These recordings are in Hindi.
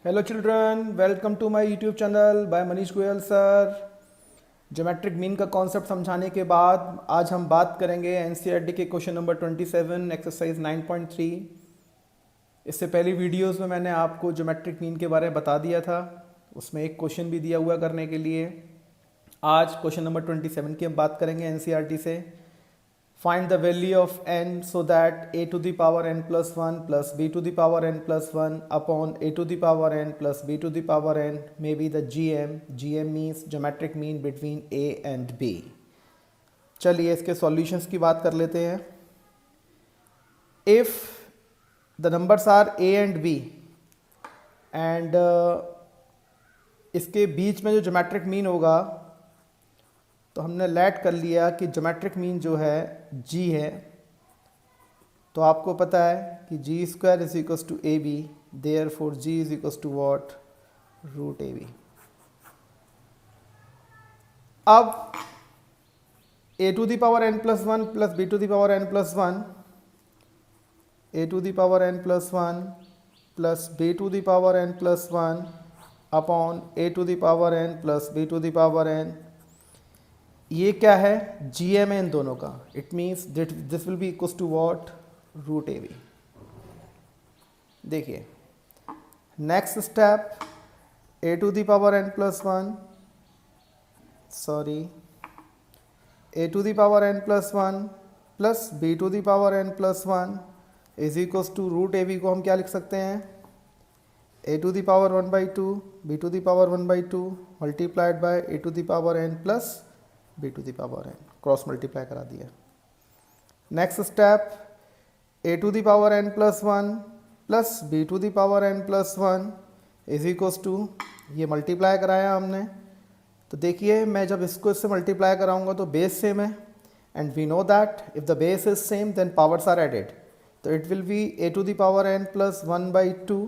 Hello children, welcome to my YouTube channel by Manish Goyal sir. Geometric mean का कॉन्सेप्ट समझाने के बाद आज हम बात करेंगे एनसीईआरटी के क्वेश्चन नंबर 27 एक्सरसाइज 9.3। इससे पहली वीडियोस में मैंने आपको ज्योमेट्रिक मीन के बारे में बता दिया था, उसमें एक क्वेश्चन भी दिया हुआ करने के लिए। आज क्वेश्चन नंबर 27 की हम बात करेंगे एनसीईआरटी से। Find the value of n so that a to the power n plus 1 plus b to the power n plus 1 upon a to the power n plus b to the power n may be the GM. GM means geometric mean between a and b. चलिए इसके सॉल्यूशंस की बात कर लेते हैं। If the numbers are a and b and इसके बीच में जो ज्योमेट्रिक मीन होगा तो हमने लेट कर लिया कि ज्योमेट्रिक मीन जो है g है। तो आपको पता है कि G square is equals to A B, therefore G is equals to what, root A B. अब A to the power N plus one plus B to the power N plus one, A to the power N plus one plus B to the power N plus one upon A to the power N plus B to the power N, ये क्या है, जी एम है इन दोनों का। It means this will be equal to what, root A B. देखिए next step, A to the power N plus one, sorry A to the power N plus one plus B to the power N plus one is equals to root A B को हम क्या लिख सकते हैं, A to the power one by two B to the power one by two multiplied by A to the power N plus B to the power n, cross multiply करा दिया। Next step, A to the power N plus one plus B to the power N plus one is equals to, ये मल्टीप्लाई कराया हमने। तो देखिए मैं जब इसको इससे मल्टीप्लाई कराऊंगा तो बेस सेम है and we know that if the base is same then powers are added. तो it will be A to the power N plus one by two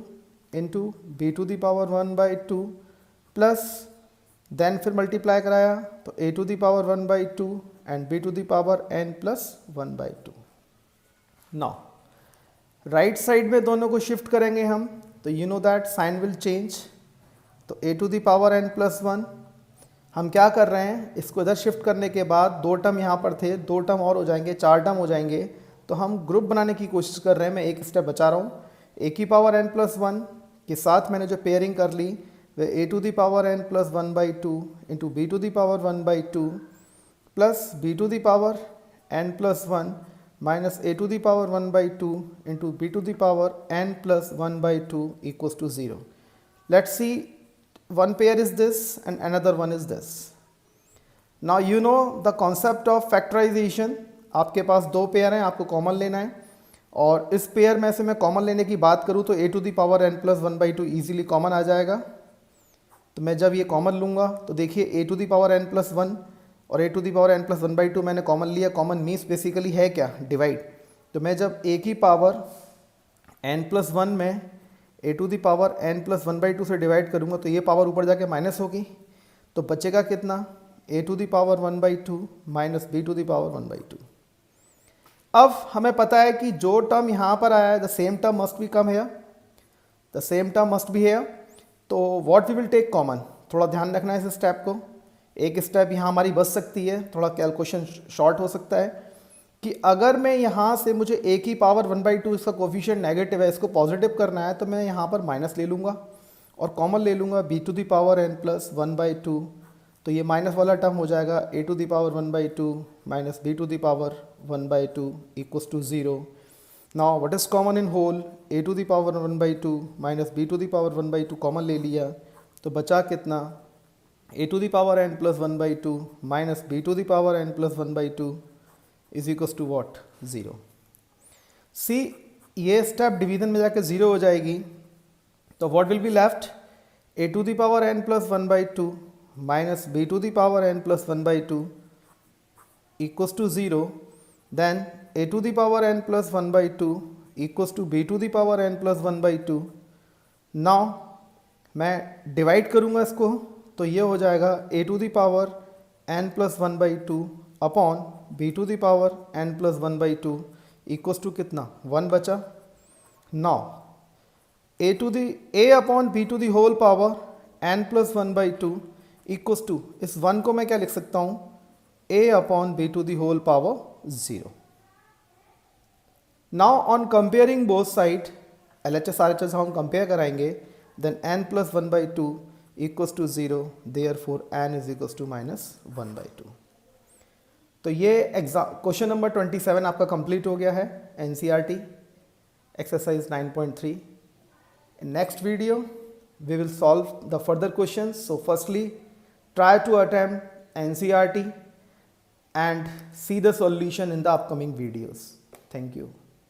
into B to the power one by two plus then फिर मल्टीप्लाई कराया तो A to the power one by two and B to the power N plus one by two. Now right side में दोनों को शिफ्ट करेंगे हम, तो you know that sign will change. तो A to the power N plus one, हम क्या कर रहे हैं, इसको इधर शिफ्ट करने के बाद दो टर्म यहाँ पर थे, दो टर्म और हो जाएंगे, चार टर्म हो जाएंगे। तो हम ग्रुप बनाने की कोशिश कर रहे हैं, मैं एक स्टेप बचा रहा हूँ। ए की पावर एन प्लस वन के साथ मैंने जो पेयरिंग कर ली A to the power N plus one by two into B to the power one by two plus B to the power N plus one minus A to the power one by two into B to the power N plus one by two equals to zero. Let's see, one pair is this and another one is this. Now you know the concept of factorization. आपके पास दो पेयर हैं, आपको कॉमन लेना है और इस पेयर में से मैं कॉमन लेने की बात करूँ तो A to the power N plus one by two easily common आ जाएगा। तो मैं जब ये कॉमन लूँगा तो देखिए A to the power N plus one और A to the power N plus one by two मैंने कॉमन लिया। कॉमन मीन्स बेसिकली है क्या, डिवाइड। तो मैं जब ए की पावर एन प्लस वन में A to the power N plus one by two से डिवाइड करूँगा तो ये पावर ऊपर जाके माइनस होगी, तो बचेगा कितना, A to the power one by two minus B to the power one by two. अब हमें पता है कि जो टर्म यहाँ पर आया है the same term must be come here, the same term must be here. तो what we will take common, थोड़ा ध्यान रखना है इस स्टेप को। एक स्टेप यहाँ हमारी बच सकती है, थोड़ा कैलकुलेशन शॉर्ट हो सकता है कि अगर मैं यहाँ से मुझे ए की पावर वन बाई टू, इसका कोफिशिएंट नेगेटिव है, इसको पॉजिटिव करना है तो मैं यहाँ पर माइनस ले लूँगा और कॉमन ले लूँगा B to the power N plus one by two. तो ये माइनस वाला टर्म हो जाएगा A to the power one by two minus B to the power one by two equals to zero. Now what is common in whole, A to the power one by two minus B to the power one by two common ले लिया तो बचा कितना, A to the power N plus one by two minus B to the power N plus one by two is equals to what, zero. See ये स्टेप डिवीजन में जाकर ज़ीरो हो जाएगी तो what will be left, A to the power N plus one by two minus B to the power N plus one by two equals to zero. Then A to the power N plus one by two equals to B to the power N plus one by two. Now मैं डिवाइड करूँगा इसको तो ये हो जाएगा A to the power N plus one by two upon B to the power N plus one by two equals to कितना, वन बचा। Now a upon b to the whole power n plus 1/2 equals to, इस 1 को मैं क्या लिख सकता हूँ, a upon b to the whole power 0. Now on comparing both side, LHS RHS हम कंपेयर कराएंगे, then n plus 1/2 equals to 0, therefore n is equals to -1/2. तो ये एग्जाम क्वेश्चन नंबर 27 आपका कंप्लीट हो गया है, NCERT exercise 9.3. In next video we will solve the further questions. So firstly, try to attempt NCERT and see the solution in the upcoming videos. Thank you.